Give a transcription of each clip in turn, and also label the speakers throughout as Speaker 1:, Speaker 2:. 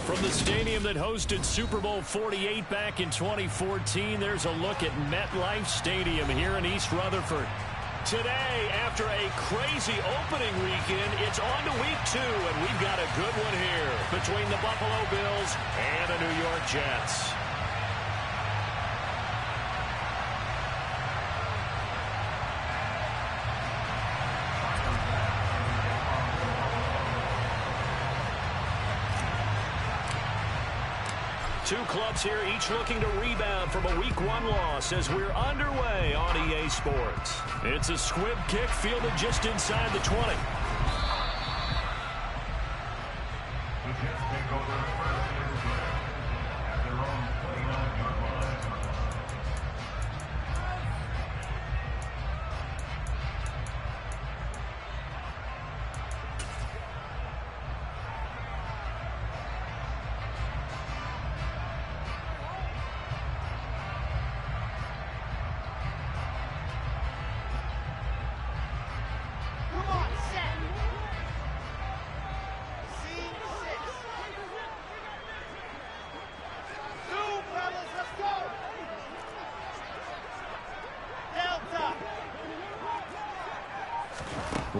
Speaker 1: From the stadium that hosted Super Bowl 48 back in 2014, there's a look at MetLife Stadium here in East Rutherford. Today, after a crazy opening weekend, it's on to week 2, and we've got a good one here between the Buffalo Bills and the New York Jets. Two clubs here, each looking to rebound from a Week 1 loss as we're underway on EA Sports. It's a squib kick fielded just inside the 20.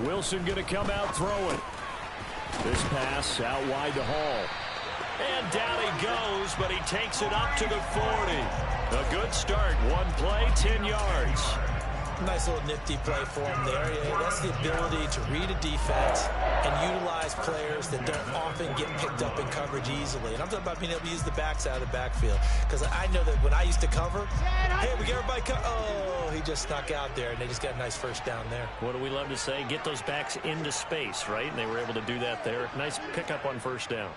Speaker 1: Wilson going to come out throwing. This pass out wide to Hall. And down he goes, but he takes it up to the 40. A good start. One play, 10 yards.
Speaker 2: Nice little nifty play for him there. Yeah, that's the ability to read a defense and utilize players that don't often get picked up in coverage easily. And I'm talking about being able to use the backs out of the backfield. Because I know that when I used to cover, hey, we get everybody oh, he just snuck out there, and they just got a nice first down there.
Speaker 1: What do we love to say? Get those backs into space, right? And they were able to do that there. Nice pickup on first down.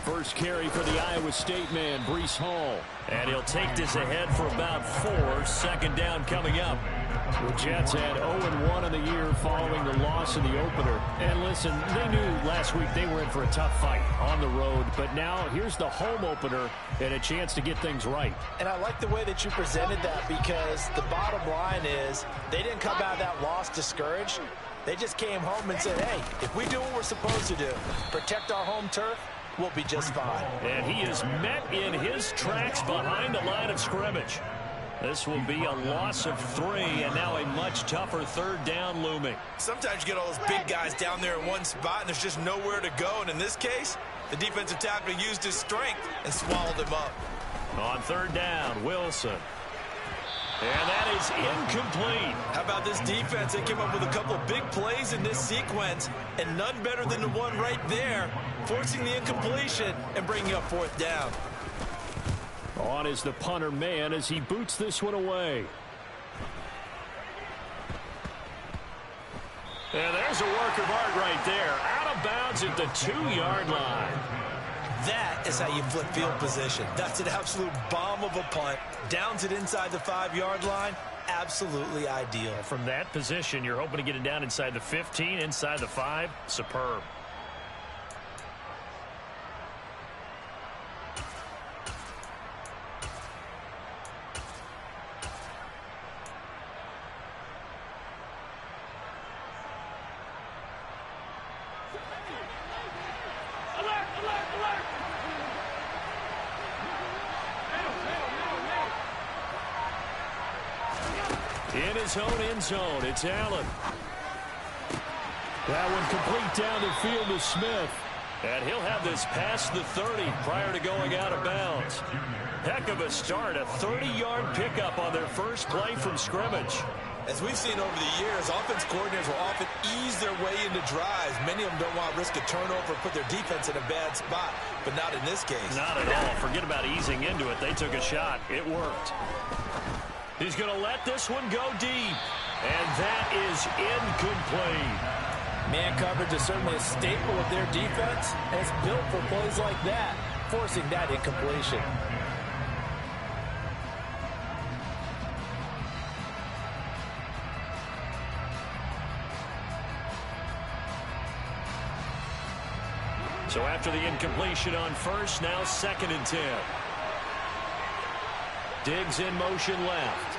Speaker 1: First carry for the Iowa State man, Breece Hall. And he'll take this ahead for about 4. Second down coming up. The Jets had 0-1 in the year following the loss in the opener. And listen, they knew last week they were in for a tough fight on the road. But now here's the home opener and a chance to get things right.
Speaker 2: And I like the way that you presented that, because the bottom line is they didn't come out of that loss discouraged. They just came home and said, hey, if we do what we're supposed to do, protect our home turf, we'll be just fine.
Speaker 1: And he is met in his tracks behind the line of scrimmage. This will be a loss of 3, and now a much tougher third down looming.
Speaker 3: Sometimes you get all those big guys down there in one spot, and there's just nowhere to go. And in this case, the defensive tackle used his strength and swallowed him up.
Speaker 1: On third down, Wilson. And that is incomplete.
Speaker 3: How about this defense? They came up with a couple of big plays in this sequence, and none better than the one right there, forcing the incompletion and bringing up fourth down.
Speaker 1: On is the punter man as he boots this one away. And there's a work of art right there. Out of bounds at the 2-yard line.
Speaker 2: That is how you flip field position. That's an absolute bomb of a punt. Downs it inside the 5-yard line. Absolutely ideal.
Speaker 1: From that position, you're hoping to get it down inside the 15, inside the 5. Superb. In his own end zone, it's Allen. That one complete down the field to Smith. And he'll have this past the 30 prior to going out of bounds. Heck of a start, a 30-yard pickup on their first play from scrimmage.
Speaker 3: As we've seen over the years, offense coordinators will often ease their way into drives. Many of them don't want to risk a turnover and put their defense in a bad spot, but not in this case.
Speaker 1: Not at all. Forget about easing into it. They took a shot. It worked. He's going to let this one go deep. And that is incomplete.
Speaker 2: Man coverage is certainly a staple of their defense, and it's built for plays like that, forcing that incompletion.
Speaker 1: So after the incompletion on first, now 2nd and 10. Diggs in motion left.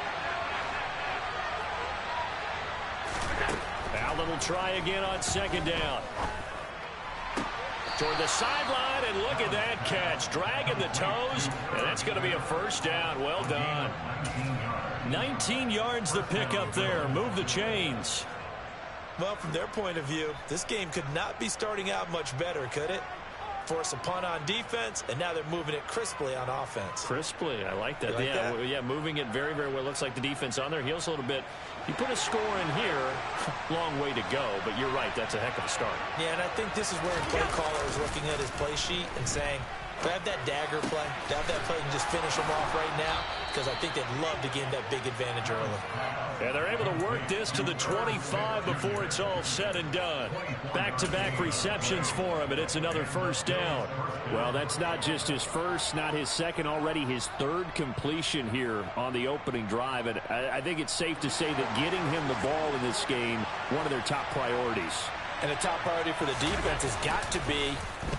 Speaker 1: will try again on second down. Toward the sideline, and look at that catch. Dragging the toes, and that's going to be a first down. Well done. 19 yards the pick up there. Move the chains.
Speaker 2: Well, from their point of view, this game could not be starting out much better, could it? Force a punt on defense, and now they're moving it crisply on offense.
Speaker 1: Crisply, I like that.
Speaker 2: Like
Speaker 1: yeah,
Speaker 2: that?
Speaker 1: Yeah, moving it very, very well. Looks like the defense on their heels a little bit. You put a score in here, long way to go, but you're right, that's a heck of a start.
Speaker 2: Yeah, and I think this is where the play caller is looking at his play sheet and saying, grab that dagger play, grab that play and just finish them off right now, because I think they'd love to gain that big advantage early.
Speaker 1: And they're able to work this to the 25 before it's all said and done. Back-to-back receptions for him, and it's another first down. Well, that's not just his first, not his second, already his third completion here on the opening drive. And I think it's safe to say that getting him the ball in this game, one of their top priorities.
Speaker 2: And the top priority for the defense has got to be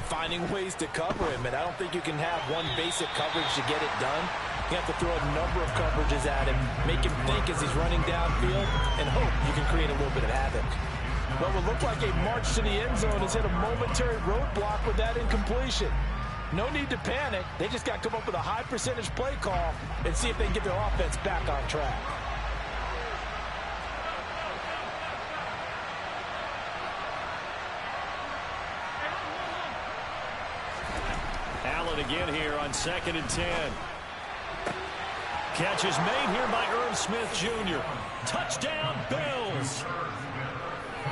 Speaker 2: finding ways to cover him. And I don't think you can have one basic coverage to get it done. You have to throw a number of coverages at him, make him think as he's running downfield, and hope you can create a little bit of havoc. Well, what looked like a march to the end zone has hit a momentary roadblock with that incompletion. No need to panic. They just got to come up with a high percentage play call and see if they can get their offense back on track.
Speaker 1: Allen again here on 2nd and 10. Catch is made here by Irv Smith Jr. Touchdown, Bills.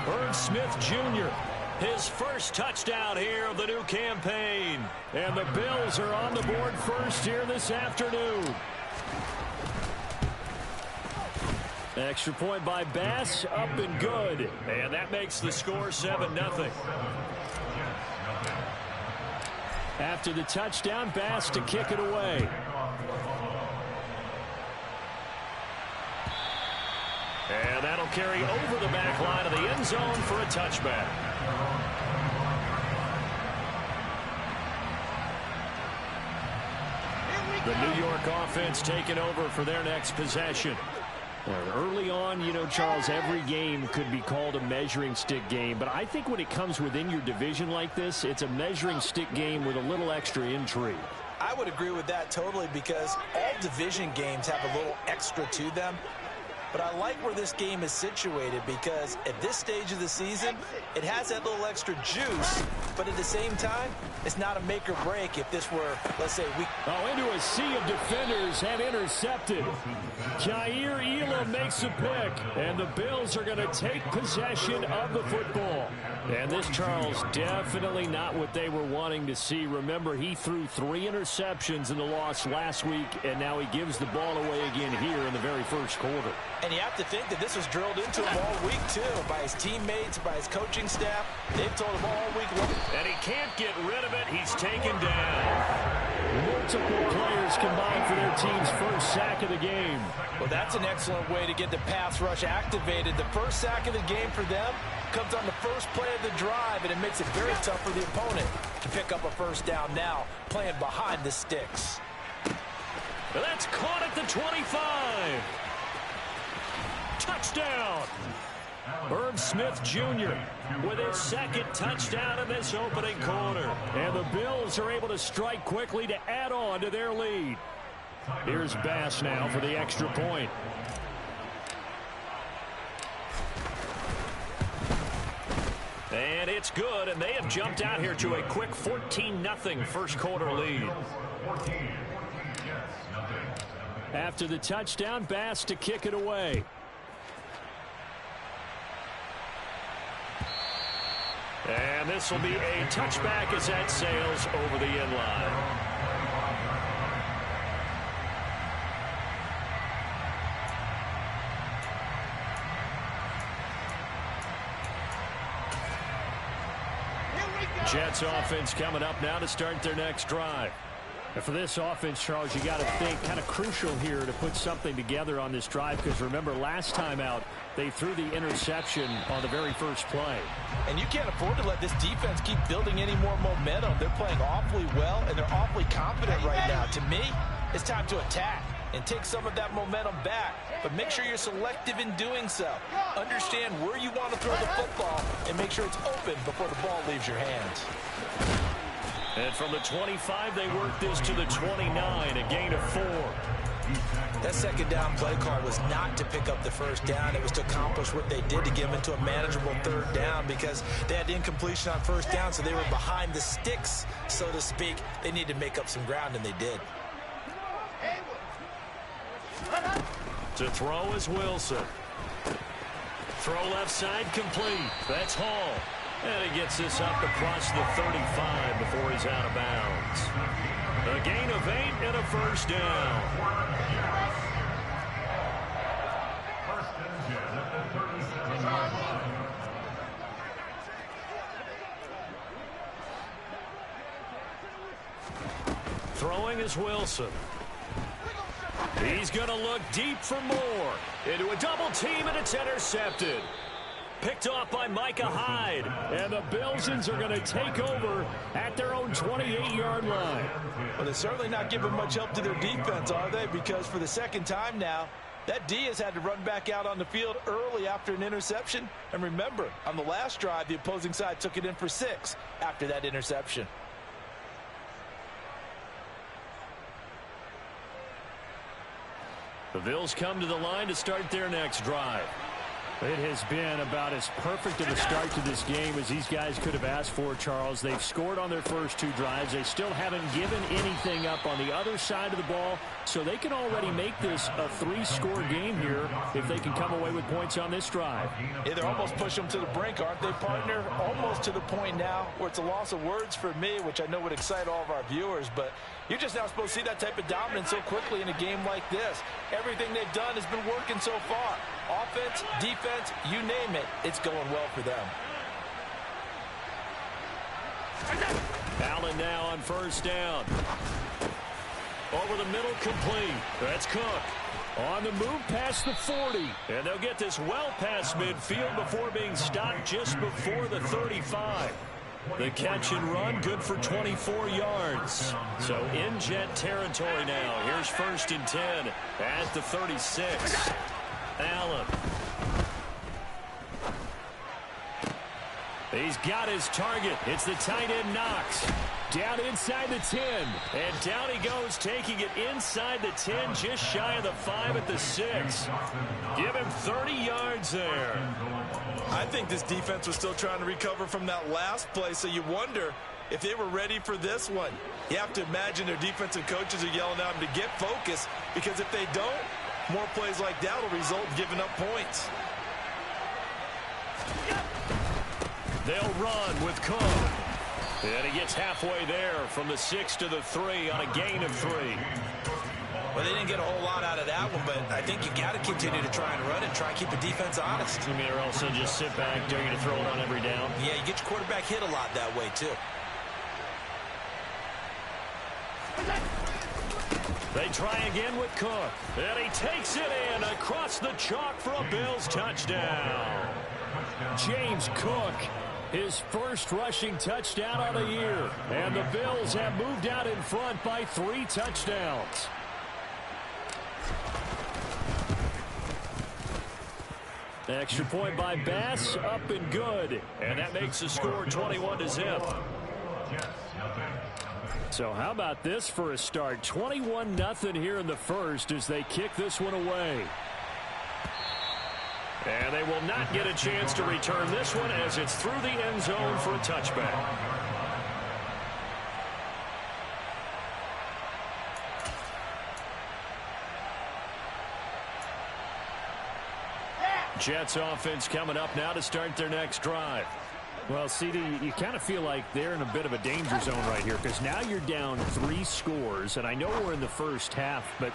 Speaker 1: Irv Smith Jr., his first touchdown here of the new campaign. And the Bills are on the board first here this afternoon. Extra point by Bass, up and good. And that makes the score 7-0. After the touchdown, Bass to kick it away. And that'll carry over the back line of the end zone for a touchback. The New York offense taking over for their next possession. Early on, you know, Charles, every game could be called a measuring stick game. But I think when it comes within your division like this, it's a measuring stick game with a little extra intrigue.
Speaker 2: I would agree with that totally, because all division games have a little extra to them. But I like where this game is situated, because at this stage of the season, it has that little extra juice, but at the same time, it's not a make or break if this were, let's say, week.
Speaker 1: Oh, into a sea of defenders and intercepted. Jair Elam makes a pick, and the Bills are going to take possession of the football. And this, Charles, definitely not what they were wanting to see. Remember, he threw 3 interceptions in the loss last week, and now he gives the ball away again here in the very first quarter.
Speaker 2: And you have to think that this was drilled into him all week, too, by his teammates, by his coaching staff. They've told him all week long.
Speaker 1: And he can't get rid of it. He's taken down. Multiple players combined for their team's first sack of the game.
Speaker 2: Well, that's an excellent way to get the pass rush activated. The first sack of the game for them comes on the first play of the drive, and it makes it very tough for the opponent to pick up a first down now, playing behind the sticks.
Speaker 1: That's caught at the 25. Touchdown. Irv Smith Jr. with his second touchdown in this opening quarter. And the Bills are able to strike quickly to add on to their lead. Here's Bass now for the extra point. And it's good, and they have jumped out here to a quick 14-0 first quarter lead. After the touchdown, Bass to kick it away. And this will be a touchback as that sails over the end line. Jets offense coming up now to start their next drive. And for this offense, Charles, you got to think kind of crucial here to put something together on this drive, because remember, last time out, they threw the interception on the very first play.
Speaker 2: And you can't afford to let this defense keep building any more momentum. They're playing awfully well, and they're awfully confident right now. To me, it's time to attack and take some of that momentum back. But make sure you're selective in doing so. Understand where you want to throw the football and make sure it's open before the ball leaves your hands.
Speaker 1: And from the 25, they work this to the 29, a gain of 4.
Speaker 2: That second down play call was not to pick up the first down. It was to accomplish what they did to get them into a manageable third down because they had incompletion on first down, so they were behind the sticks, so to speak. They needed to make up some ground, and they did.
Speaker 1: To throw is Wilson. Throw left side complete. That's Hall. And he gets this up across the 35 before he's out of bounds. A gain of 8 and a first down. Throwing is Wilson. He's going to look deep for more. Into a double team, and it's intercepted. Picked off by Micah Hyde. And the Bilsons are going to take over at their own 28-yard line.
Speaker 2: Well, they're certainly not giving much help to their defense, are they? Because for the second time now, that D has had to run back out on the field early after an interception. And remember, on the last drive, the opposing side took it in for 6 after that interception.
Speaker 1: The Bills come to the line to start their next drive.
Speaker 4: It has been about as perfect of a start to this game as these guys could have asked for, Charles. They've scored on their first 2 drives. They still haven't given anything up on the other side of the ball, so they can already make this a 3-score game here if they can come away with points on this drive.
Speaker 2: Yeah, they're almost pushing them to the brink, aren't they, partner? Almost to the point now where it's a loss of words for me, which I know would excite all of our viewers, but you're just not supposed to see that type of dominance so quickly in a game like this. Everything they've done has been working so far. Offense, defense, you name it, it's going well for them.
Speaker 1: Allen now on first down. Over the middle, complete. That's Cook. On the move past the 40. And they'll get this well past midfield before being stopped just before the 35. The catch and run, good for 24 yards. So in Jet territory now. Here's 1st and 10 at the 36. Allen. He's got his target. It's the tight end Knox. Down inside the 10. And down he goes, taking it inside the 10, just shy of the 5 at the 6. Give him 30 yards there.
Speaker 3: I think this defense was still trying to recover from that last play, so you wonder if they were ready for this one. You have to imagine their defensive coaches are yelling at them to get focused, because if they don't, more plays like that will result in giving up points.
Speaker 1: They'll run with Cook. And he gets halfway there from the 6 to the 3 on a gain of 3.
Speaker 2: Well, they didn't get a whole lot out of that one, but I think you got to continue to try and run it, try and keep the defense honest.
Speaker 1: You mean, or also just sit back, dare you to throw it on every down?
Speaker 2: Yeah, you get your quarterback hit a lot that way, too.
Speaker 1: They try again with Cook. And he takes it in across the chalk for a Bills touchdown.
Speaker 4: James Cook, his first rushing touchdown of the year. And the Bills have moved out in front by 3 touchdowns. Extra point by Bass, up and good.
Speaker 1: And that makes the score 21-0.
Speaker 4: So how about this for a start? 21-0 here in the first as they kick this one away.
Speaker 1: And they will not get a chance to return this one as it's through the end zone for a touchback. Jets offense coming up now to start their next drive.
Speaker 4: Well, CD, you kind of feel like they're in a bit of a danger zone right here because now you're down 3 scores, and I know we're in the first half, but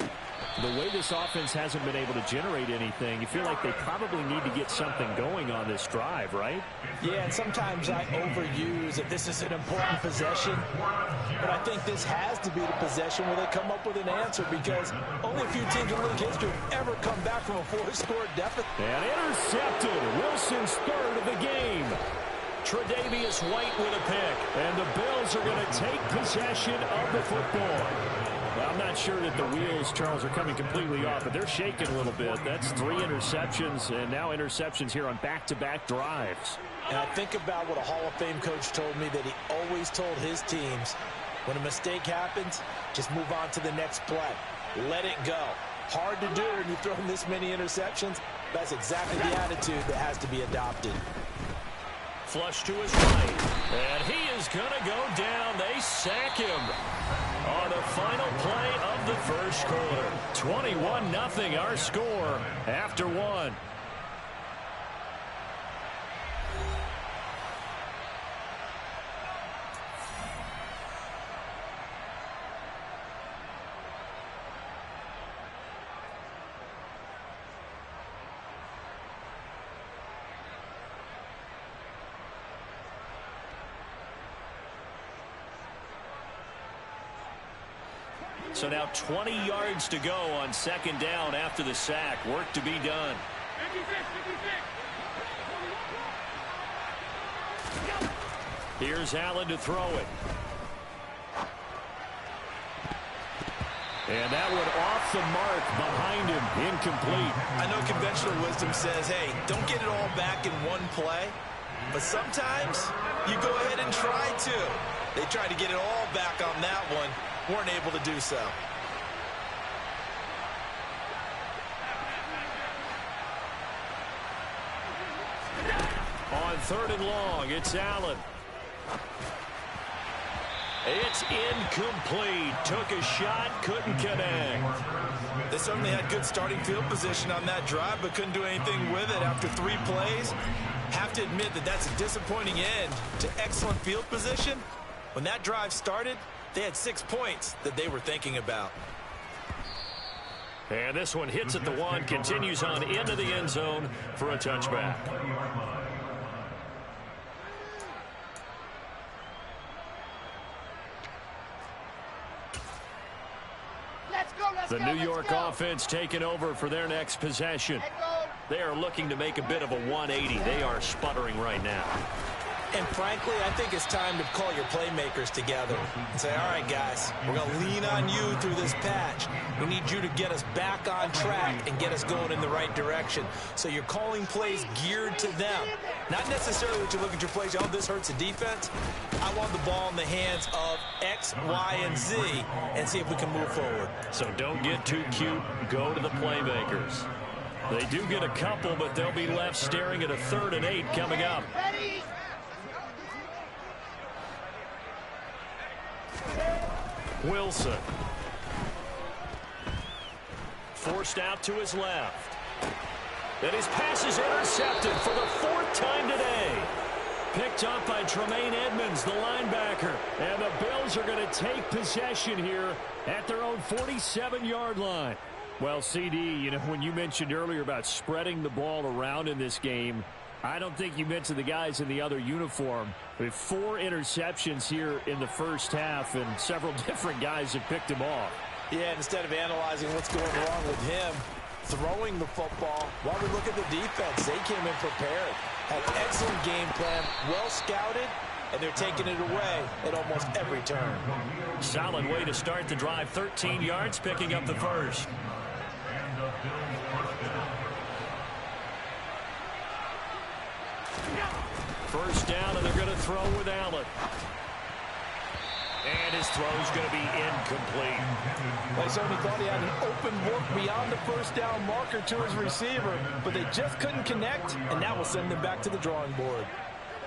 Speaker 4: the way this offense hasn't been able to generate anything, you feel like they probably need to get something going on this drive, right?
Speaker 2: Yeah, and sometimes I overuse that this is an important possession, but I think this has to be the possession where they come up with an answer because only a few teams in league history have ever come back from a 4-score deficit.
Speaker 4: And intercepted. Wilson's 3rd of the game.
Speaker 1: Tre'Davious White with a pick. And the Bills are going to take possession of the football. Well, I'm not sure that the wheels, Charles, are coming completely off, but they're shaking a little bit. That's 3 interceptions, and now interceptions here on back-to-back drives.
Speaker 2: And I think about what a Hall of Fame coach told me, that he always told his teams, when a mistake happens, just move on to the next play. Let it go. Hard to do when you throw this many interceptions. That's exactly the attitude that has to be adopted.
Speaker 1: Flush to his right, and he is going to go down. They sack him on the final play of the first quarter. 21-0 our score after 1. So now 20 yards to go on second down after the sack. Work to be done. Here's Allen to throw it. And that one off the mark behind him. Incomplete.
Speaker 3: I know conventional wisdom says, hey, don't get it all back in one play. But sometimes you go ahead and try to. They tried to get it all back on that one. Weren't able to do so.
Speaker 1: On 3rd and long, it's Allen. It's incomplete. Took a shot, couldn't connect.
Speaker 3: They certainly had good starting field position on that drive, but couldn't do anything with it after 3 plays. Have to admit that that's a disappointing end to excellent field position. When that drive started, they had 6 points that they were thinking about.
Speaker 1: And this one hits at the 1, continues on into the end zone for a touchback. The New York offense taking over for their next possession. They are looking to make a bit of a 180. They are sputtering right now.
Speaker 2: And frankly, I think it's time to call your playmakers together and say, all right, guys, we're going to lean on you through this patch. We need you to get us back on track and get us going in the right direction. So you're calling plays geared to them. Not necessarily that you look at your plays, oh, this hurts the defense. I want the ball in the hands of X, Y, and Z and see if we can move forward.
Speaker 1: So don't get too cute. Go to the playmakers. They do get a couple, but they'll be left staring at a 3rd and 8 coming up. Wilson. Forced out to his left. And his pass is intercepted for the 4th time today. Picked up by Tremaine Edmonds, the linebacker. And the Bills are going to take possession here at their own 47-yard line. Well, CD, you know, when you mentioned earlier about spreading the ball around in this game, I don't think you mentioned the guys in the other uniform. We have 4 interceptions here in the first half, and several different guys have picked him off.
Speaker 2: Yeah, instead of analyzing what's going wrong with him, throwing the football, while we look at the defense, they came in prepared. Had excellent game plan, well scouted, and they're taking it away at almost every turn.
Speaker 1: Solid way to start the drive. 13 yards, picking up the first. First down, and they're going to throw with Allen. And his throw's going to be incomplete.
Speaker 2: Well, he certainly thought he had an open look beyond the first down marker to his receiver, but they just couldn't connect, and that will send them back to the drawing board.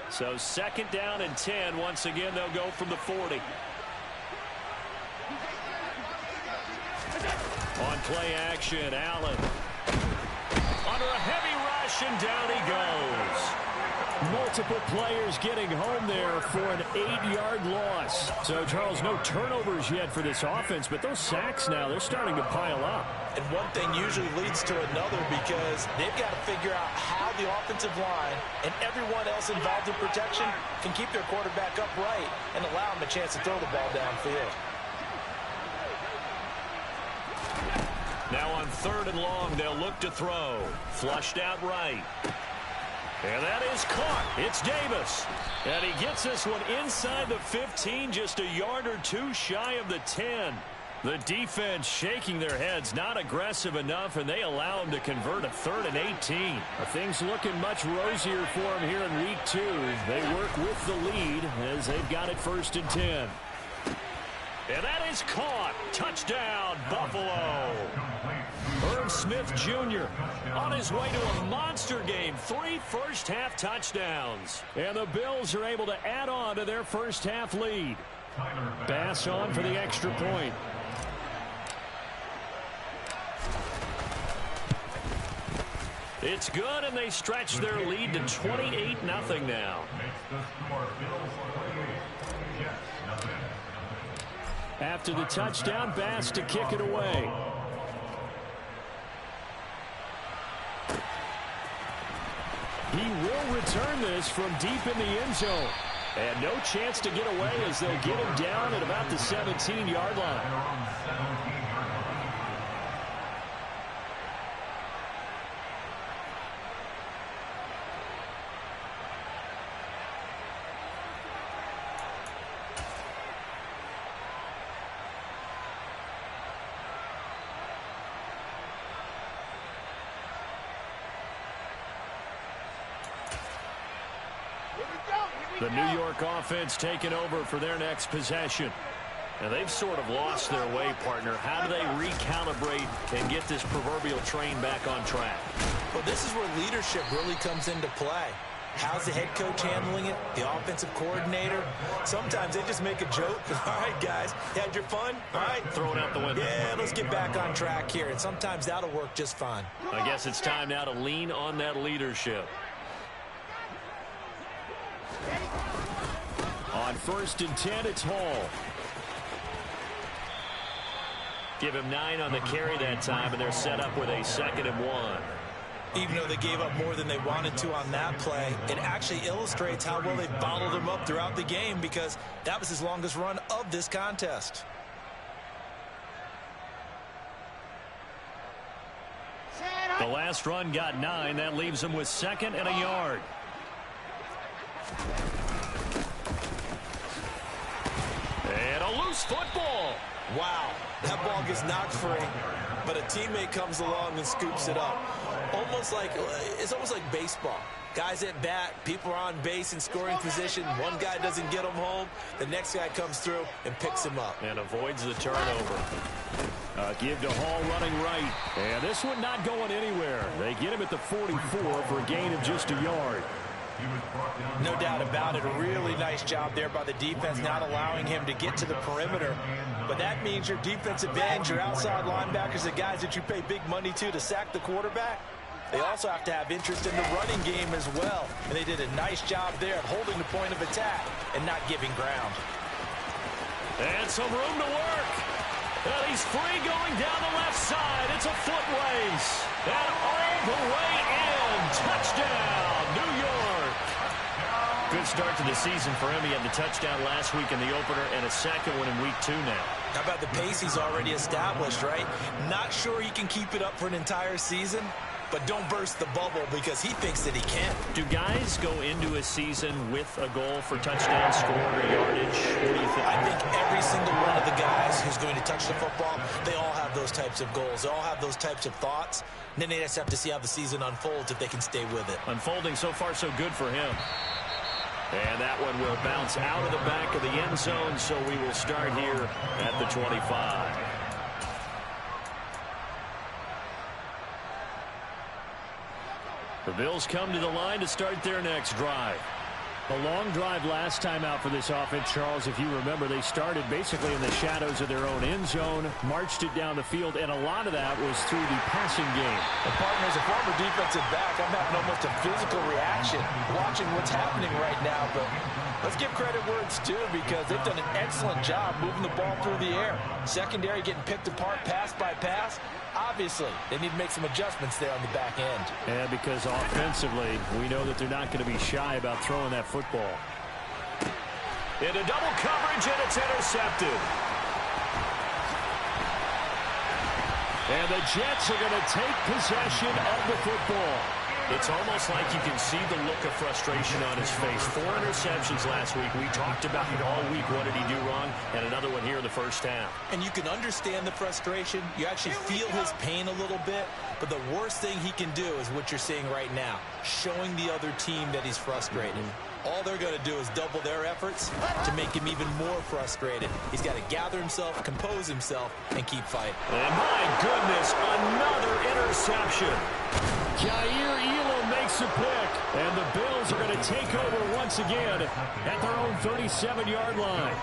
Speaker 1: So 2nd down and 10. Once again, they'll go from the 40. On play action, Allen. Under a heavy rush, and down he goes. Multiple players getting home there for an 8-yard loss. So, Charles, no turnovers yet for this offense, but those sacks now, they're starting to pile up.
Speaker 2: And one thing usually leads to another because they've got to figure out how the offensive line and everyone else involved in protection can keep their quarterback upright and allow him a chance to throw the ball downfield.
Speaker 1: Now on 3rd and long, they'll look to throw. Flushed out right.
Speaker 4: And that is caught. It's Davis. And he gets this one inside the 15, just a yard or two shy of the 10. The defense shaking their heads, not aggressive enough, and they allow him to convert a 3rd and 18. Things looking much rosier for him here in week 2. They work with the lead as they've got it 1st and 10. And that is caught. Touchdown, Buffalo. Irv Smith Jr. on his way to a monster game. 3 first-half touchdowns. And the Bills are able to add on to their first-half lead. Bass on for the extra point. It's good, and they stretch their lead to 28-0 now. After the touchdown, Bass to kick it away. He will return this from deep in the end zone. And no chance to get away as they'll get him down at about the 17-yard line. The New York offense taking over for their next possession. And they've sort of lost their way, partner. How do they recalibrate and get this proverbial train back on track?
Speaker 2: Well, this is where leadership really comes into play. How's the head coach handling it? The offensive coordinator? Sometimes they just make a joke. All right, guys, had your fun? All right.
Speaker 4: Throw it out the window.
Speaker 2: Yeah, let's get back on track here. And sometimes that'll work just fine.
Speaker 4: I guess it's time now to lean on that leadership. On 1st and 10, it's Hall. Give him 9 on the carry that time, and they're set up with a 2nd and 1.
Speaker 2: Even though they gave up more than they wanted to on that play, it actually illustrates how well they bottled him up throughout the game, because that was his longest run of this contest.
Speaker 4: The last run got 9. That leaves him with 2nd and a yard. And a loose football.
Speaker 2: Wow, that ball gets knocked free, but a teammate comes along and scoops it up. It's almost like baseball. Guys at bat, people are on base in scoring position. One guy doesn't get him home. The next guy comes through and picks him up.
Speaker 4: And avoids the turnover. Give to Hall running right. And this one not going anywhere. They get him at the 44 for a gain of just a yard.
Speaker 2: No doubt about it. A really nice job there by the defense, not allowing him to get to the perimeter. But that means your defensive ends, your outside linebackers, the guys that you pay big money to sack the quarterback, they also have to have interest in the running game as well. And they did a nice job there at holding the point of attack and not giving ground.
Speaker 4: And some room to work. And he's free going down the left side. It's a foot race. And all the way in. Touchdown, New York. Good start to the season for him. He had the touchdown last week in the opener and a second one in week 2 now.
Speaker 2: How about the pace he's already established, right? Not sure he can keep it up for an entire season, but don't burst the bubble because he thinks that he can.
Speaker 4: Do guys go into a season with a goal for touchdown score or yardage? What do you think?
Speaker 2: I think every single one of the guys who's going to touch the football, they all have those types of goals. They all have those types of thoughts. And then they just have to see how the season unfolds if they can stay with it.
Speaker 4: Unfolding so far so good for him. And that one will bounce out of the back of the end zone, so we will start here at the 25. The Bills come to the line to start their next drive. A long drive last time out for this offense, Charles. If you remember, they started basically in the shadows of their own end zone, marched it down the field, and a lot of that was through the passing game.
Speaker 2: The partner, as a former defensive back, I'm having almost a physical reaction watching what's happening right now. But let's give credit where it's due because they've done an excellent job moving the ball through the air. Secondary getting picked apart pass by pass. Obviously, they need to make some adjustments there on the back end.
Speaker 4: And because offensively, we know that they're not going to be shy about throwing that football. Into double coverage, and it's intercepted. And the Jets are going to take possession of the football.
Speaker 1: It's almost like you can see the look of frustration on his face. 4 interceptions last week. We talked about it all week. What did he do wrong? And another one here in the first half.
Speaker 2: And you can understand the frustration. You actually feel his pain a little bit. But the worst thing he can do is what you're seeing right now, showing the other team that he's frustrated. All they're going to do is double their efforts to make him even more frustrated. He's got to gather himself, compose himself, and keep fighting.
Speaker 1: And my goodness, another interception.
Speaker 4: Jair Elam makes a pick, and the Bills are going to take over once again at their own 37-yard line.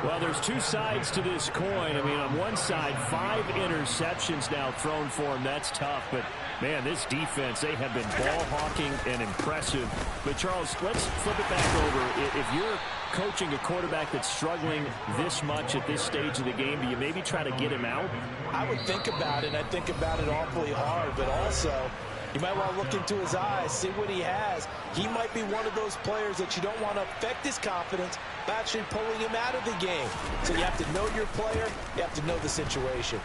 Speaker 4: Well, there's two sides to this coin. I mean, on one side, 5 interceptions now thrown for him. That's tough, but man, this defense, they have been ball hawking and impressive. But Charles, let's flip it back over. If you're coaching a quarterback that's struggling this much at this stage of the game, do you maybe try to get him out?
Speaker 2: I would think about it, and I think about it awfully hard, but also you might want to look into his eyes, see what he has. He might be one of those players that you don't want to affect his confidence by actually pulling him out of the game. So you have to know your player. You have to know the situation.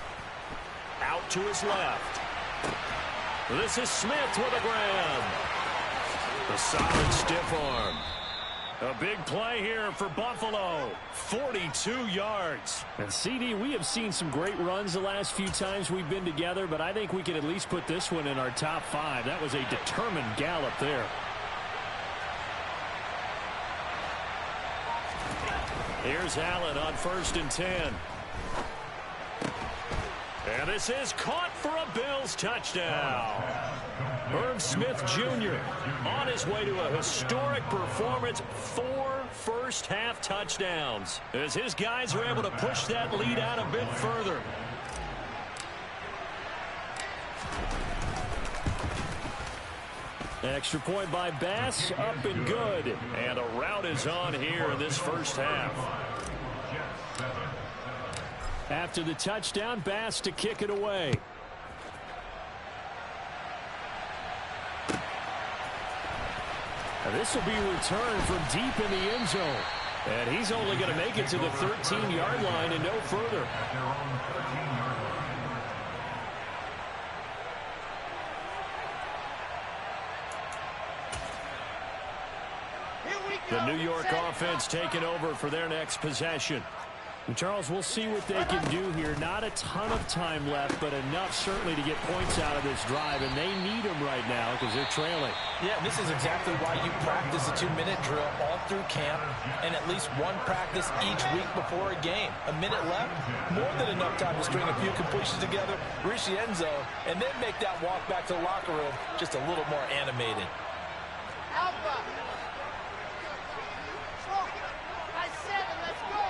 Speaker 1: Out to his left. This is Smith with a grab. A solid stiff arm. A big play here for Buffalo. 42 yards.
Speaker 4: And CD, we have seen some great runs the last few times we've been together, but I think we can at least put this one in our top 5. That was a determined gallop there.
Speaker 1: Here's Allen on 1st and 10. And this is caught for a Bills touchdown. Irv Smith Jr. on his way to a historic performance. 4 first-half touchdowns as his guys are able to push that lead out a bit further.
Speaker 4: Extra point by Bass, up and good.
Speaker 1: And a rout is on here in this first half.
Speaker 4: After the touchdown, Bass to kick it away. This will be returned from deep in the end zone. And he's only going to make it to the 13-yard line and no further.
Speaker 1: The New York offense taking over for their next possession.
Speaker 4: And Charles, we'll see what they can do here. Not a ton of time left, but enough certainly to get points out of this drive, and they need them right now because they're trailing.
Speaker 2: Yeah, this is exactly why you practice a 2-minute drill all through camp and at least one practice each week before a game. A minute left, more than enough time to string a few completions together, reach the end zone, and then make that walk back to the locker room just a little more animated.
Speaker 5: Alpha. By 7, let's go.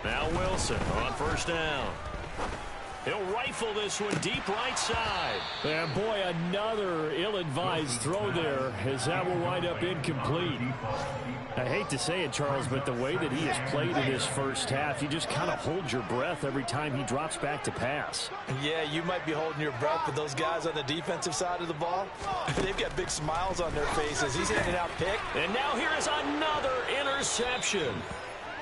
Speaker 1: Now Wilson on 1st down. He'll rifle this one deep right side.
Speaker 4: And boy, another ill-advised throw there as that will wind up incomplete. I hate to say it, Charles, but the way that he has played in this first half, you just kind of hold your breath every time he drops back to pass.
Speaker 2: Yeah, you might be holding your breath, but those guys on the defensive side of the ball, they've got big smiles on their faces. He's handing out pick.
Speaker 1: And now here is another interception.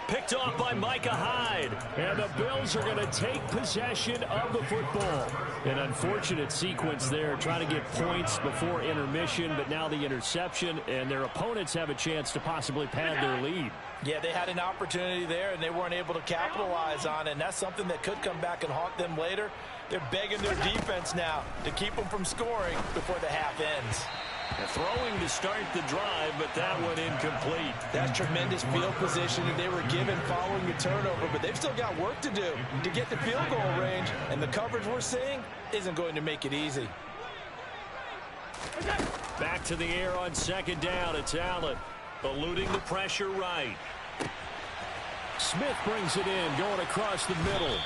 Speaker 1: Picked off by Micah Hyde.
Speaker 4: And the Bills are going to take possession of the football. An unfortunate sequence there, trying to get points before intermission, but now the interception, and their opponents have a chance to possibly pad their lead.
Speaker 2: Yeah, they had an opportunity there, and they weren't able to capitalize on it, and that's something that could come back and haunt them later. They're begging their defense now to keep them from scoring before the half ends.
Speaker 1: Throwing to start the drive, but that one incomplete.
Speaker 2: That's tremendous field position that they were given following the turnover, but they've still got work to do to get the field goal range, and the coverage we're seeing isn't going to make it easy.
Speaker 1: Back to the air on 2nd down. It's Allen eluding the pressure right.
Speaker 4: Smith brings it in, going across the middle.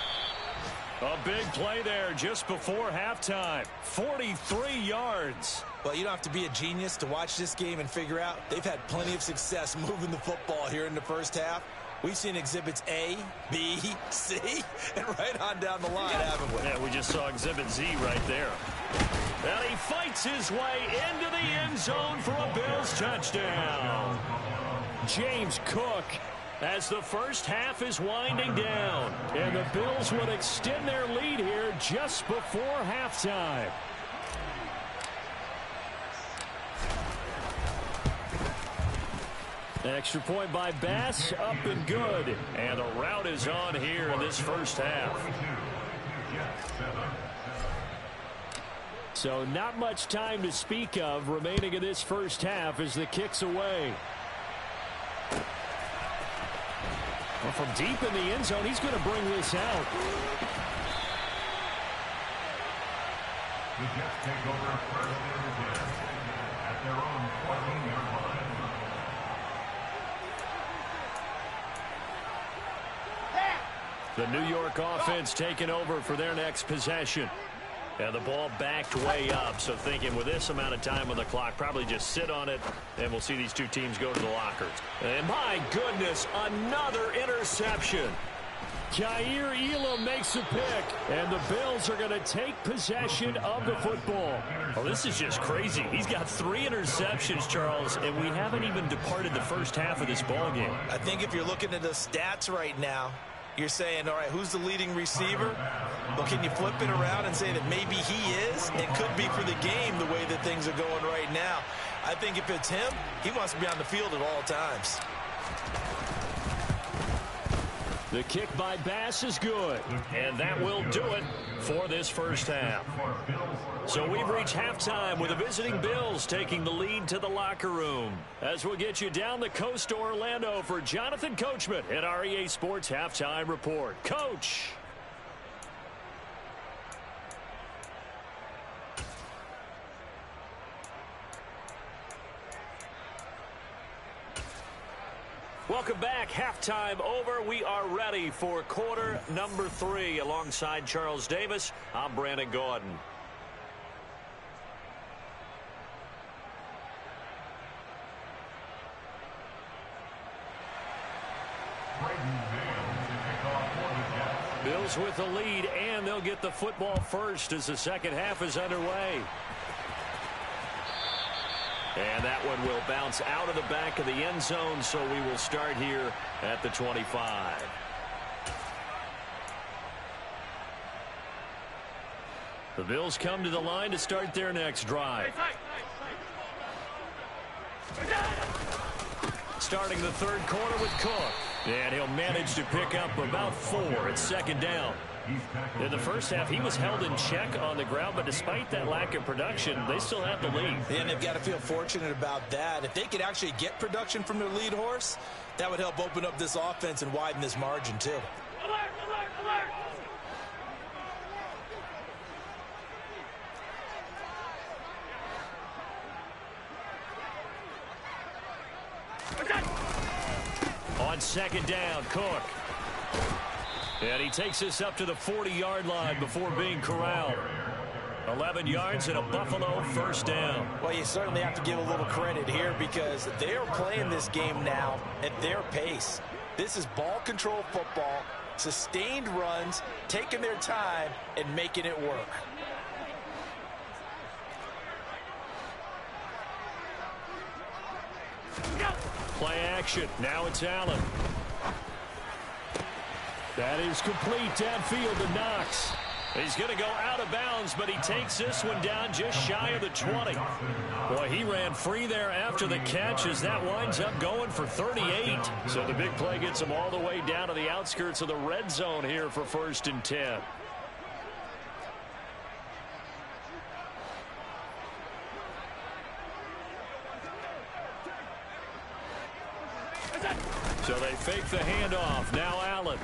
Speaker 1: A big play there just before halftime. 43 yards.
Speaker 2: Well, you don't have to be a genius to watch this game and figure out they've had plenty of success moving the football here in the first half. We've seen exhibits A, B, C, and right on down the line, haven't we?
Speaker 1: Yeah, we just saw exhibit Z right there. And he fights his way into the end zone for a Bills touchdown.
Speaker 4: James Cook as the first half is winding down. And the Bills would extend their lead here just before halftime. Extra point by Bass, up and good. And the rout is on here in this first half. So not much time to speak of remaining in this first half as the kick's away. Well, from deep in the end zone, he's going to bring this out.
Speaker 6: The Jets take over first and 10 at their own 14-yard line.
Speaker 4: The New York offense taking over for their next possession. And the ball backed way up, so thinking with this amount of time on the clock, probably just sit on it, and we'll see these two teams go to the lockers. And my goodness, another interception. Kaiir Elam makes a pick, and the Bills are going to take possession of the football. Oh, this is just crazy. He's got 3 interceptions, Charles, and we haven't even departed the first half of this ball game.
Speaker 2: I think if you're looking at the stats right now, you're saying, all right, who's the leading receiver? Well, can you flip it around and say that maybe he is? It could be for the game the way that things are going right now. I think if it's him, he wants to be on the field at all times.
Speaker 4: The kick by Bass is good, and that will do it for this first half. So we've reached halftime with the visiting Bills taking the lead to the locker room. As we'll get you down the coast to Orlando for Jonathan Coachman at our EA Sports Halftime Report. Coach. Welcome back. Halftime over. We are ready for quarter number 3. Alongside Charles Davis, I'm Brandon Gaudin. Bills with the lead, and they'll get the football first as the second half is underway. And that one will bounce out of the back of the end zone, so we will start here at the 25. The Bills come to the line to start their next drive. Starting the third quarter with Cook. And he'll manage to pick up about 4. It's second down. In the first half, he was held in check on the ground, but despite that lack of production, they still have the lead.
Speaker 2: And they've got to feel fortunate about that. If they could actually get production from their lead horse, that would help open up this offense and widen this margin, too.
Speaker 5: Alert, alert, alert!
Speaker 4: On second down, Cook. And he takes us up to the 40-yard line before being corralled. 11 yards and a Buffalo first down.
Speaker 2: Well, you certainly have to give a little credit here because they are playing this game now at their pace. This is ball control football, sustained runs, taking their time, and making it work.
Speaker 4: Play action. Now it's Allen. That is complete downfield to Knox. He's going to go out of bounds, but he takes this one down just shy of the 20. Boy, he ran free there after the catch as that winds up going for 38. So the big play gets him all the way down to the outskirts of the red zone here for 1st and 10. So they fake the handoff. Now Allen.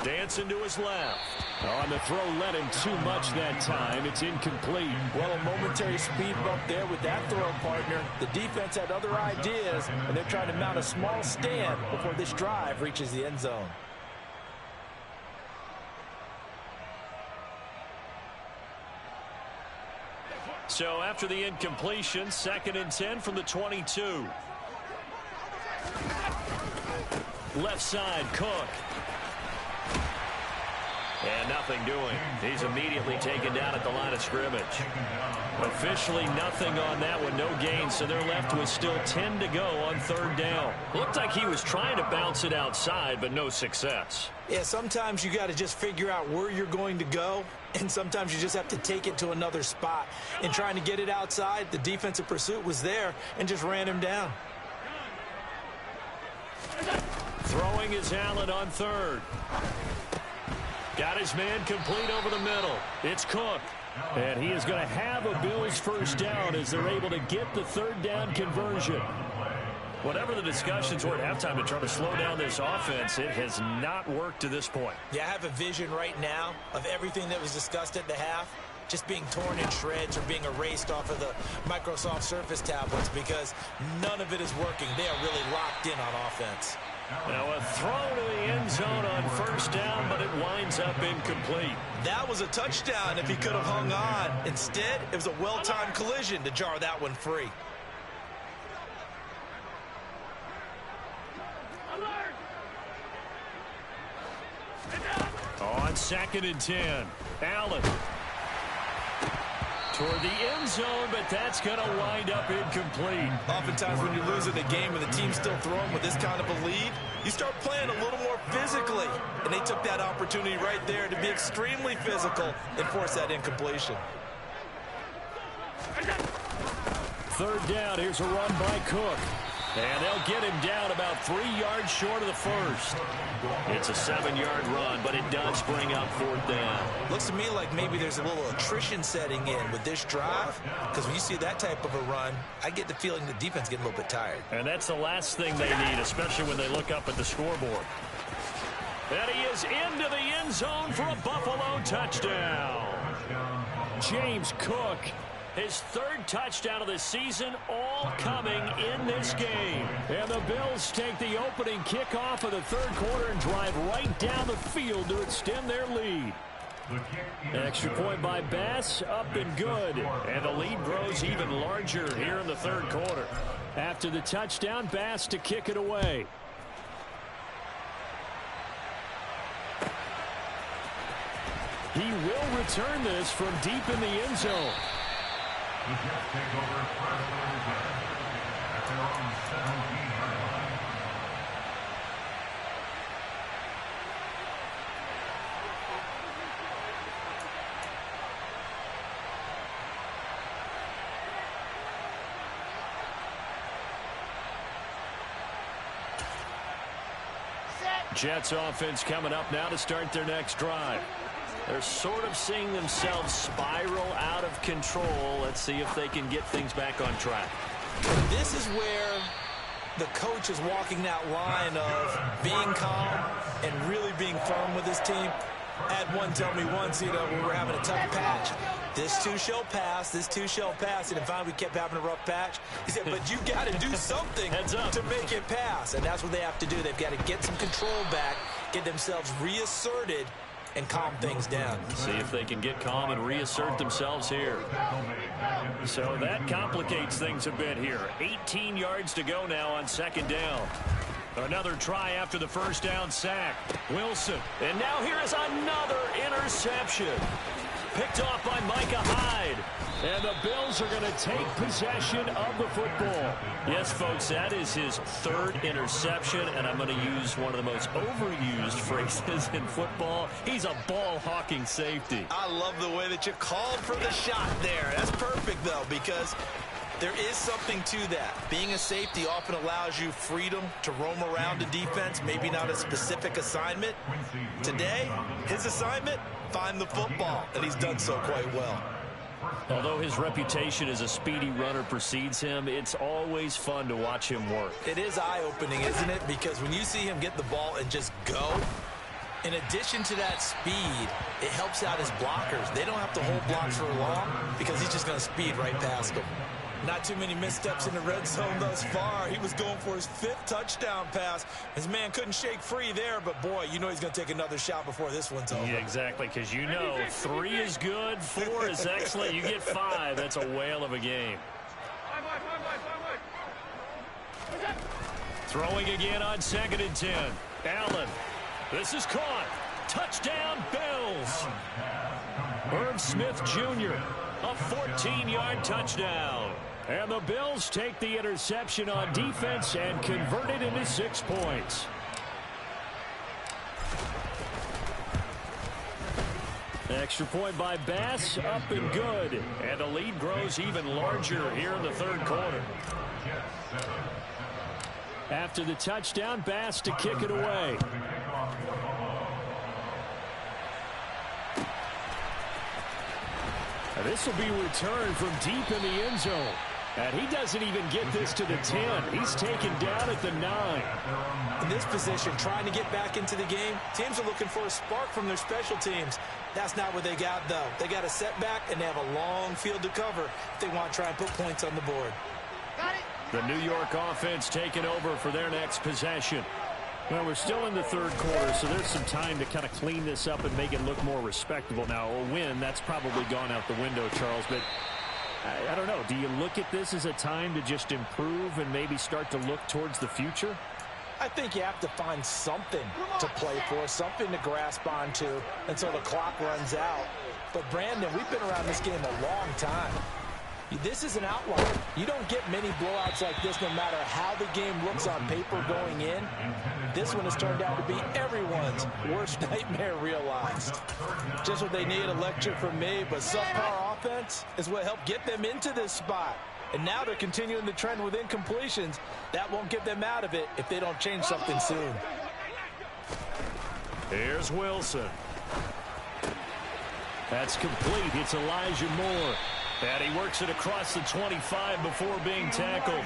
Speaker 4: Dancing to his left. On the throw, led him too much that time. It's incomplete.
Speaker 2: Well, a momentary speed bump there with that throw, partner. The defense had other ideas, and they're trying to mount a small stand before this drive reaches the end zone.
Speaker 4: So after the incompletion, 2nd and 10 from the 22. Left side, Cook.
Speaker 1: And nothing doing. He's immediately taken down at the line of scrimmage. Officially nothing on that one, no gain, so they're left with still 10 to go on third down. Looked like he was trying to bounce it outside, but no success.
Speaker 2: Yeah, sometimes you got to just figure out where you're going to go, and sometimes you just have to take it to another spot. In trying to get it outside, the defensive pursuit was there and just ran him down.
Speaker 4: Throwing is Allen on third. Got his man complete over the middle. It's Cook. And he is going to have a Bills first down as they're able to get the third down conversion. Whatever the discussions were at halftime to try to slow down this offense, it has not worked to this point.
Speaker 2: Yeah, I have a vision right now of everything that was discussed at the half just being torn in shreds or being erased off of the Microsoft Surface tablets because none of it is working. They are really locked in on offense.
Speaker 4: Now a throw to the end zone on first down, but it winds up incomplete.
Speaker 2: That was a touchdown if he could have hung on. Instead, it was a well-timed collision to jar that one free.
Speaker 4: On 2nd and 10, Allen. Toward the end zone, but that's going to wind up incomplete.
Speaker 2: Oftentimes when you're losing a game and the team's still throwing with this kind of a lead, you start playing a little more physically. And they took that opportunity right there to be extremely physical and force that incompletion.
Speaker 4: Third down, here's a run by Cook. And they'll get him down about 3 yards short of the first. It's a 7-yard run, but it does bring up fourth down.
Speaker 2: Looks to me like maybe there's a little attrition setting in with this drive, because when you see that type of a run, I get the feeling the defense getting a little bit tired.
Speaker 4: And that's the last thing they need, especially when they look up at the scoreboard. And he is into the end zone for a Buffalo touchdown. James Cook, his third touchdown of the season, all coming in this game. And the Bills take the opening kickoff of the third quarter and drive right down the field to extend their lead. Extra point by Bass, up and good. And the lead grows even larger here in the third quarter. After the touchdown, Bass to kick it away. He will return this from deep in the end zone.
Speaker 6: The Jets take over first and 10 at their own 17-yard line.
Speaker 4: Jets offense coming up now to start their next drive. They're sort of seeing themselves spiral out of control. Let's see if they can get things back on track.
Speaker 2: This is where the coach is walking that line of being calm and really being firm with his team. I had one tell me once, when we were having a tough patch, this too shall pass, this too shall pass. And finally we kept having a rough patch. He said, but you got to do something to make it pass. And that's what they have to do. They've got to get some control back, get themselves reasserted, and calm things down.
Speaker 4: See if they can get calm and reassert themselves here. So that complicates things a bit here. 18 yards to go now on second down. Another try after the first down sack. Wilson. And now here is another interception. Picked off by Micah Hyde. And the Bills are going to take possession of the football. Yes, folks, that is his third interception, and I'm going to use one of the most overused phrases in football. He's a ball-hawking safety.
Speaker 2: I love the way that you called for the shot there. That's perfect, though, because there is something to that. Being a safety often allows you freedom to roam around the defense, maybe not a specific assignment. Today, his assignment, find the football, and he's done so quite well.
Speaker 4: Although his reputation as a speedy runner precedes him, it's always fun to watch him work.
Speaker 2: It is eye-opening, isn't it? Because when you see him get the ball and just go, in addition to that speed, it helps out his blockers. They don't have to hold blocks for long because he's just going to speed right past them. Not too many missteps in the red zone thus far. He was going for his 5th touchdown pass. His man couldn't shake free there, but boy, you know he's going to take another shot before this one's over.
Speaker 4: Yeah, exactly, because you know 3 is good, 4 is excellent. You get 5. That's a whale of a game. Throwing again on 2nd and 10. Allen. This is caught.
Speaker 1: Touchdown, Bills. Irv Smith Jr., a 14-yard touchdown. And the Bills take the interception on defense and convert it into 6 points. Extra point by Bass, up and good. And the lead grows even larger here in the third quarter. After the touchdown, Bass to kick it away. And this will be returned from deep in the end zone. And he doesn't even get this to the 10. He's taken down at the 9.
Speaker 2: In this position, trying to get back into the game, teams are looking for a spark from their special teams. That's not what they got, though. They got a setback, and they have a long field to cover if they want to try and put points on the board.
Speaker 1: The New York offense taking over for their next possession. Well, we're still in the third quarter, so there's some time to kind of clean this up and make it look more respectable. Now, a win, that's probably gone out the window, Charles, but I don't know. Do you look at this as a time to just improve and maybe start to look towards the future?
Speaker 2: I think you have to find something to play for, something to grasp onto until the clock runs out. But, Brandon, we've been around this game a long time. This is an outlier. You don't get many blowouts like this no matter how the game looks on paper going in. This one has turned out to be everyone's worst nightmare realized. Just what they need, a lecture from me, but subpar offense is what helped get them into this spot. And now they're continuing the trend with incompletions. That won't get them out of it if they don't change something soon.
Speaker 1: Here's Wilson. That's complete. It's Elijah Moore. And he works it across the 25 before being tackled.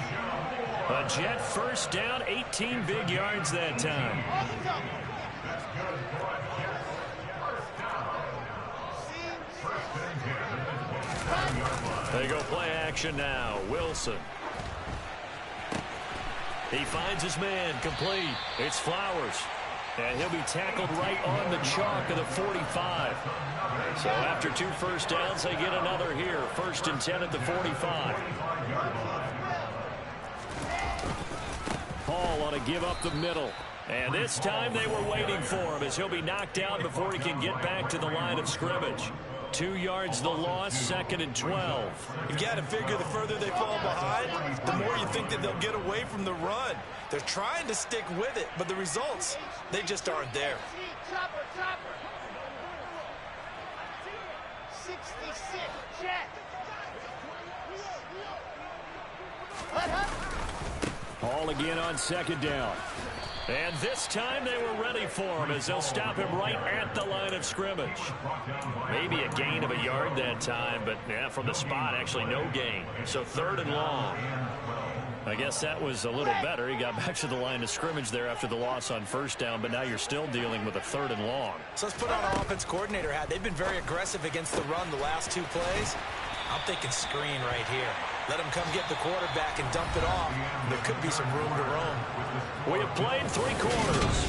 Speaker 1: A Jet first down, 18 big yards that time. They go play action now. Wilson. He finds his man, complete. It's Flowers. And he'll be tackled right on the chalk of the 45. So after 2 first downs, they get another here. 1st and 10 at the 45. Hall on a give up the middle. And this time they were waiting for him as he'll be knocked down before he can get back to the line of scrimmage. 2 yards the loss, 2nd and 12.
Speaker 3: You got to figure the further they fall behind, the more you think that they'll get away from the run. They're trying to stick with it, but the results, they just aren't there.
Speaker 5: 66, check.
Speaker 1: Hall again on 2nd down. And this time they were ready for him as they'll stop him right at the line of scrimmage. Maybe a gain of a yard that time, but yeah, from the spot, actually no gain. So 3rd and long. I guess that was a little better. He got back to the line of scrimmage there after the loss on 1st down, but now you're still dealing with a 3rd and long.
Speaker 2: So let's put on our offense coordinator hat. They've been very aggressive against the run the last 2 plays. I'm thinking screen right here. Let him come get the quarterback and dump it off. There could be some room to roam.
Speaker 1: We have played 3 quarters.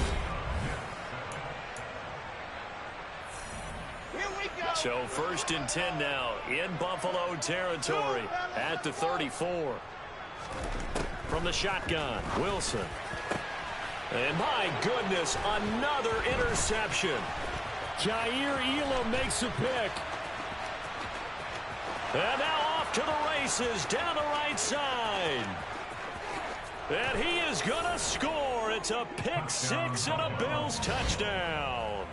Speaker 1: So 1st and 10 now in Buffalo territory at the 34. From the shotgun, Wilson. And my goodness, another interception. Jair Elam makes a pick. And now off to the races down the right side. And he is going to score. It's a pick 6 and a Bills touchdown.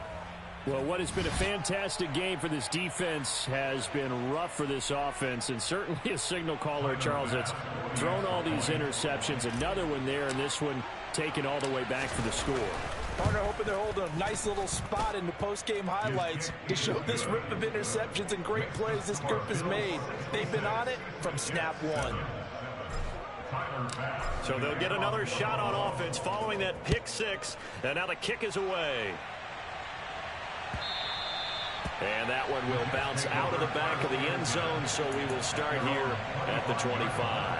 Speaker 1: Well, what has been a fantastic game for this defense has been rough for this offense, and certainly a signal caller, Charles, that's thrown all these interceptions. Another one there, and this one taken all the way back for the score.
Speaker 2: Partner hoping they're holding a nice little spot in the post-game highlights to show this rip of interceptions and great plays this group has made. They've been on it from snap 1.
Speaker 1: So they'll get another shot on offense following that pick 6, and now the kick is away. And that one will bounce out of the back of the end zone, so we will start here at the 25.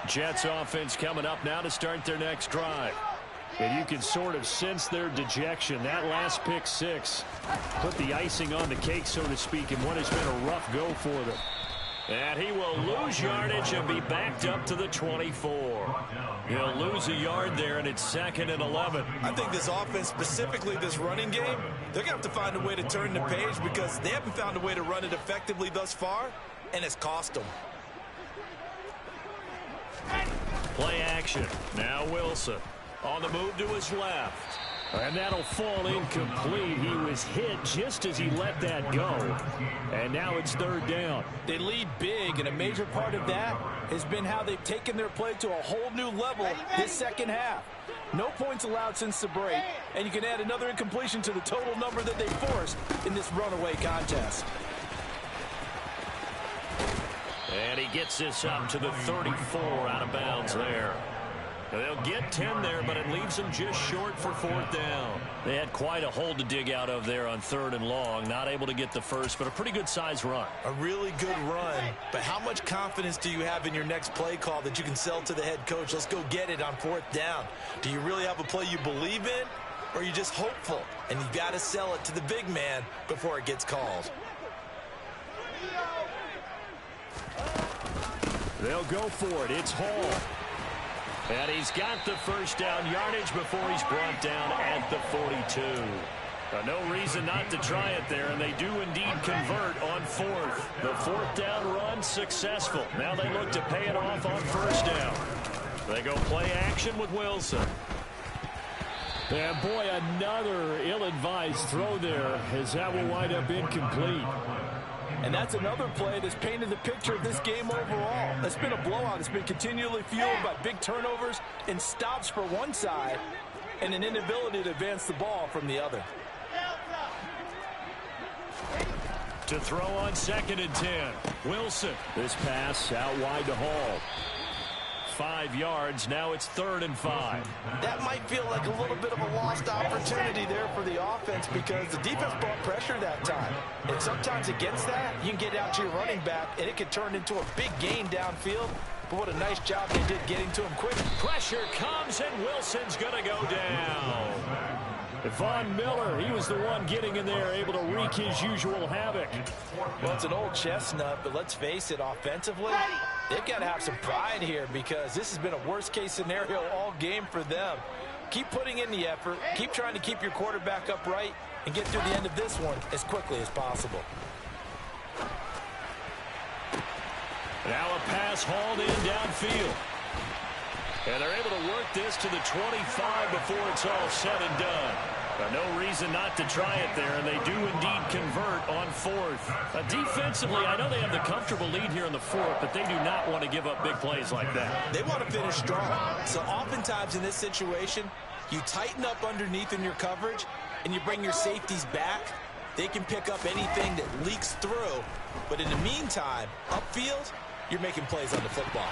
Speaker 1: Jets offense coming up now to start their next drive.
Speaker 4: And you can sort of sense their dejection. That last pick six put the icing on the cake, so to speak, in what has been a rough go for them.
Speaker 1: And he will lose yardage and be backed up to the 24. He'll lose a yard there, and it's 2nd and 11.
Speaker 2: I think this offense, specifically this running game, they're going to have to find a way to turn the page because they haven't found a way to run it effectively thus far, and it's cost them.
Speaker 1: Play action. Now Wilson on the move to his left.
Speaker 4: And that'll fall incomplete. He was hit just as he let that go. And now it's 3rd down.
Speaker 7: They lead big, and a major part of that has been how they've taken their play to a whole new level this second half. No points allowed since the break, and you can add another incompletion to the total number that they forced in this runaway contest.
Speaker 1: And he gets this up to the 34 out of bounds there. They'll get 10 there, but it leaves them just short for 4th down. They had quite a hole to dig out of there on 3rd and long. Not able to get the first, but a pretty good size run.
Speaker 2: A really good run, but how much confidence do you have in your next play call that you can sell to the head coach? Let's go get it on 4th down. Do you really have a play you believe in, or are you just hopeful? And you've got to sell it to the big man before it gets called.
Speaker 4: They'll go for it. It's Hall.
Speaker 1: And he's got the first down yardage before he's brought down at the 42. No reason not to try it there, and they do indeed convert on 4th. The 4th down run successful. Now they look to pay it off on 1st down. They go play action with Wilson.
Speaker 4: And boy, another ill-advised throw there, as that will wind up incomplete.
Speaker 7: And that's another play that's painted the picture of this game overall. It's been a blowout. It's been continually fueled by big turnovers and stops for one side and an inability to advance the ball from the other.
Speaker 1: To throw on 2nd and 10. Wilson.
Speaker 4: This pass out wide to Hall.
Speaker 1: 5 yards. Now it's 3rd and 5.
Speaker 7: That might feel like a little bit of a lost opportunity there for the offense because the defense brought pressure that time. And sometimes against that, you can get out to your running back, and it can turn into a big gain downfield. But what a nice job they did getting to him quick.
Speaker 1: Pressure comes, and Wilson's going to go down.
Speaker 4: Von Miller, he was the one getting in there, able to wreak his usual havoc.
Speaker 7: Well, it's an old chestnut, but let's face it, offensively, they've got to have some pride here because this has been a worst-case scenario all game for them. Keep putting in the effort, keep trying to keep your quarterback upright, and get through the end of this one as quickly as possible.
Speaker 1: Now a pass hauled in downfield. And they're able to work this to the 25 before it's all said and done. No reason not to try it there, and they do indeed convert on 4th. Defensively, I know they have the comfortable lead here in the 4th, but they do not want to give up big plays like that.
Speaker 2: They want to finish strong. So oftentimes in this situation, you tighten up underneath in your coverage, and you bring your safeties back. They can pick up anything that leaks through. But in the meantime, upfield, you're making plays on the football.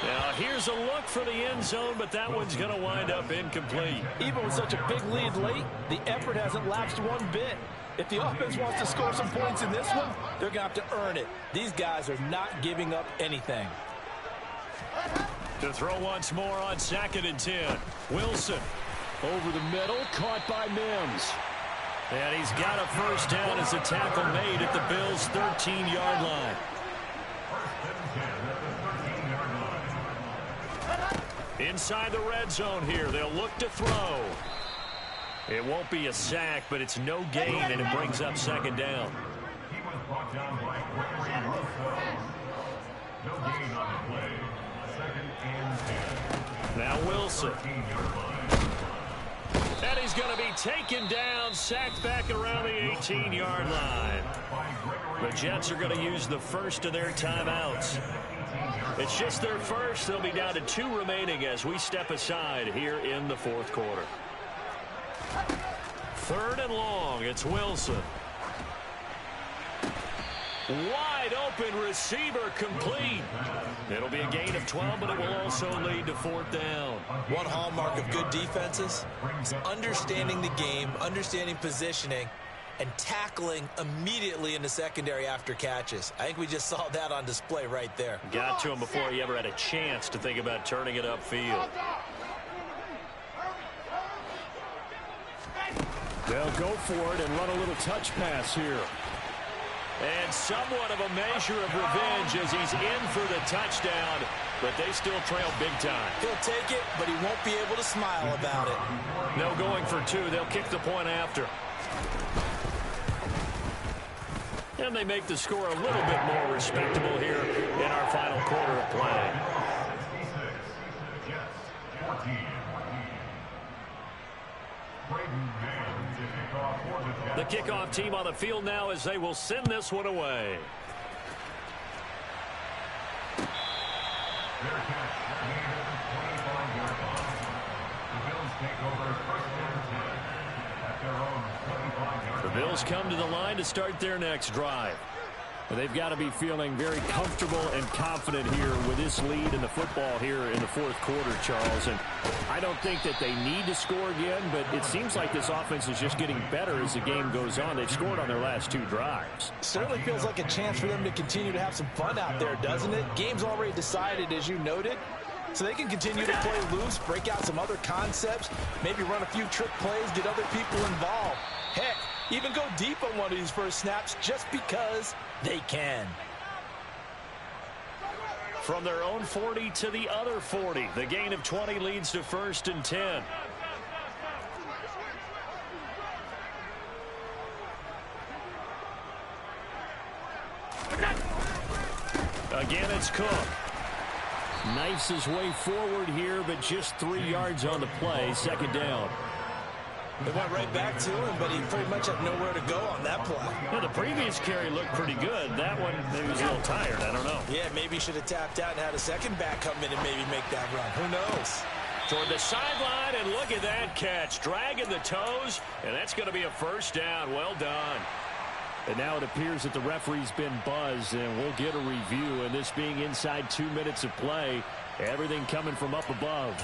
Speaker 1: Now, here's a look for the end zone, but that one's going to wind up incomplete.
Speaker 7: Even with such a big lead late, the effort hasn't lapsed one bit. If the offense wants to score some points in this one, they're going to have to earn it. These guys are not giving up anything.
Speaker 1: To throw once more on 2nd and 10. Wilson.
Speaker 4: Over the middle, caught by Mims.
Speaker 1: And he's got a first down as a tackle made at the Bills' 13-yard line. Inside the red zone here, they'll look to throw. It won't be a sack, but it's no gain, and it brings up 2nd down.
Speaker 6: He was brought down by Gregory Rousseau. No gain on the play. 2nd and 10.
Speaker 1: Now Wilson. And he's going to be taken down, sacked back around the 18-yard line. The Jets are going to use the first of their timeouts. It's just their first. They'll be down to 2 remaining as we step aside here in the 4th quarter. 3rd and long. It's Wilson. Wide open receiver complete. It'll be a gain of 12, but it will also lead to 4th down.
Speaker 2: One hallmark of good defenses is understanding the game, understanding positioning, and tackling immediately in the secondary after catches. I think we just saw that on display right there.
Speaker 1: Got to him before he ever had a chance to think about turning it upfield.
Speaker 4: They'll go for it and run a little touch pass here.
Speaker 1: And somewhat of a measure of revenge as he's in for the touchdown, but they still trail big time.
Speaker 2: He'll take it, but he won't be able to smile about it.
Speaker 1: No going for two. They'll kick the point after. And they make the score a little bit more respectable here in our final quarter of play. The kickoff team on the field now as they will send this one away. The Bills come to the line to start their next drive. They've got to be feeling very comfortable and confident here with this lead in the football here in the fourth quarter, Charles. And I don't think that they need to score again, but it seems like this offense is just getting better as the game goes on. They've scored on their last two drives.
Speaker 2: Certainly feels like a chance for them to continue to have some fun out there, doesn't it? Game's already decided, as you noted. So they can continue to play loose, break out some other concepts, maybe run a few trick plays, get other people involved. Heck, even go deep on one of these first snaps just because they can.
Speaker 1: From their own 40 to the other 40. The gain of 20 leads to 1st and 10. Again, it's Cook.
Speaker 4: Knifes his way forward here, but just 3 yards on the play. Second down.
Speaker 2: They went right back to him, but he pretty much had nowhere to go on that play.
Speaker 1: Well, the previous carry looked pretty good. That one, maybe was a little tired. I don't know.
Speaker 2: Yeah, maybe he should have tapped out and had a second back come in and maybe make that run. Who knows?
Speaker 1: Toward the sideline, and look at that catch. Dragging the toes, and that's going to be a first down. Well done.
Speaker 4: And now it appears that the referee's been buzzed, and we'll get a review. And this being inside 2 minutes of play, everything coming from up above.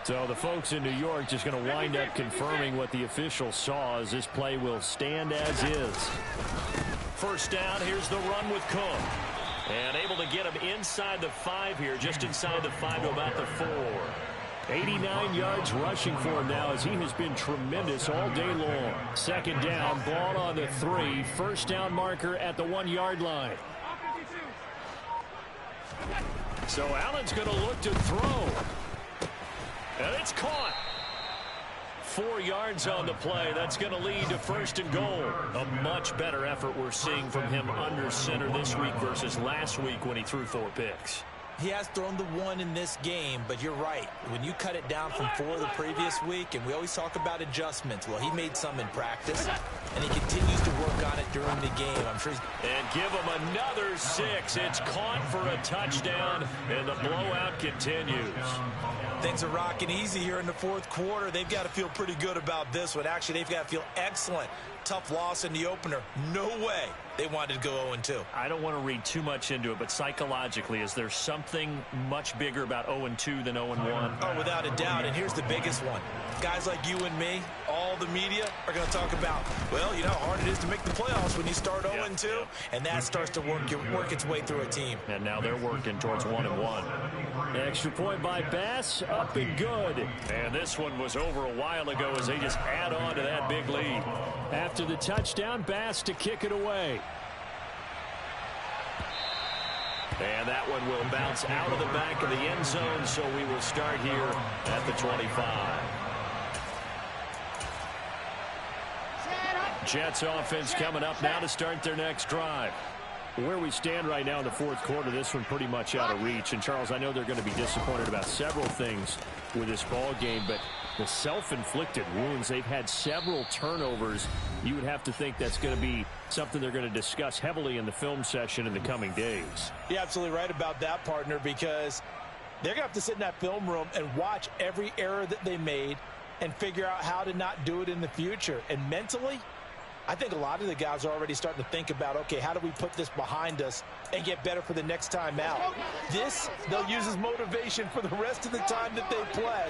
Speaker 4: So the folks in New York just going to wind up confirming what the official saw, as this play will stand as is.
Speaker 1: First down, here's the run with Cook. And able to get him inside the 5 here, just inside the 5 to about the 4. 89 yards rushing for him now, as he has been tremendous all day long. Second down, ball on the 3. First down marker at the 1 yard line. So Allen's going to look to throw. And it's caught. 4 yards on the play. That's going to lead to 1st and goal. A much better effort we're seeing from him under center this week versus last week when he threw 4 picks.
Speaker 2: He has thrown the 1 in this game, but you're right. When you cut it down from 4 the previous week, and we always talk about adjustments, well, he made some in practice, and he continues to work on it during the game. I'm sure he's...
Speaker 1: And give him another 6. It's caught for a touchdown, and the blowout continues.
Speaker 2: Things are rocking easy here in the fourth quarter. They've got to feel pretty good about this one. Actually, they've got to feel excellent. Tough loss in the opener. No way they wanted to go 0-2.
Speaker 1: I don't want to read too much into it, but psychologically, is there something much bigger about 0-2 than 0-1?
Speaker 2: Oh, without a doubt, and here's the biggest one. Guys like you and me, all the media, are going to talk about, well, you know how hard it is to make the playoffs when you start 0-2, and that starts to work its way through a team.
Speaker 1: And now they're working towards 1-1.
Speaker 4: Extra point by Bass, up and good.
Speaker 1: And this one was over a while ago as they just add on to that big lead.
Speaker 4: After the touchdown, Bass to kick it away.
Speaker 1: And that one will bounce out of the back of the end zone, so we will start here at the 25. Jets offense coming up now to start their next drive.
Speaker 4: Where we stand right now in the fourth quarter, this one pretty much out of reach. And, Charles, I know they're going to be disappointed about several things with this ball game, but the self-inflicted wounds, they've had several turnovers. You would have to think that's going to be something they're going to discuss heavily in the film session in the coming days.
Speaker 2: You're absolutely right about that, partner, because they're going to have to sit in that film room and watch every error that they made and figure out how to not do it in the future. And mentally, I think a lot of the guys are already starting to think about, okay, how do we put this behind us and get better for the next time out? This, they'll use as motivation for the rest of the time that they play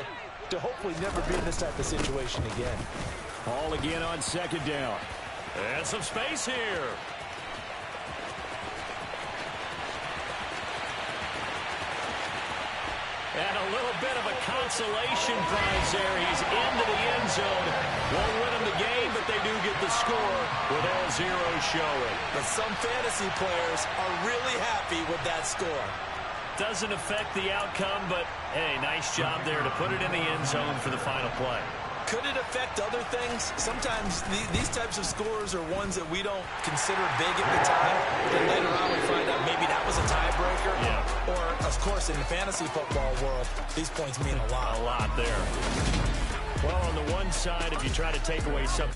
Speaker 2: to hopefully never be in this type of situation again.
Speaker 1: Ball again on second down. And some space here. And a little bit of a consolation prize there. He's into the end zone. Won't win him the game, but they do get the score with all zeros showing.
Speaker 2: But some fantasy players are really happy with that score.
Speaker 1: Doesn't affect the outcome, but, hey, nice job there to put it in the end zone for the final play.
Speaker 2: Could it affect other things? Sometimes these types of scores are ones that we don't consider big at the time. Then later on we find out maybe that was a tiebreaker.
Speaker 1: Yeah.
Speaker 2: Or, of course, in the fantasy football world, these points mean a lot.
Speaker 1: A lot there. Well, on the one side, if you try to take away some...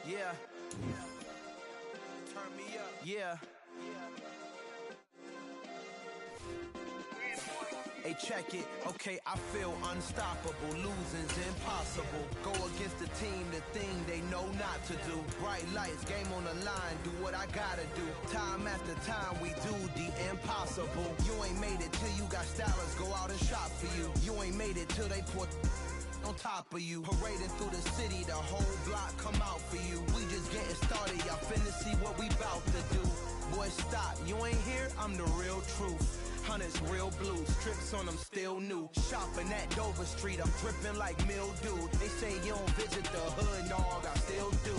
Speaker 8: Yeah. Turn me up. Yeah. Hey, check it. Okay, I feel unstoppable. Losing's impossible. Go against the team, the thing they know not to do. Bright lights, game on the line. Do what I gotta do. Time after time, we do the impossible. You ain't made it till you got stylers. Go out and shop for you. You ain't made it till they put on top of you. Parading through the city, the whole block come out for you. We just getting started. Y'all finna see what we bout to do. Boy, stop. You ain't here? I'm the real truth. Hunters, real blue, strips on them still new. Shopping at Dover Street, I'm dripping like mildew. They say you don't visit the hood, dog, I still do.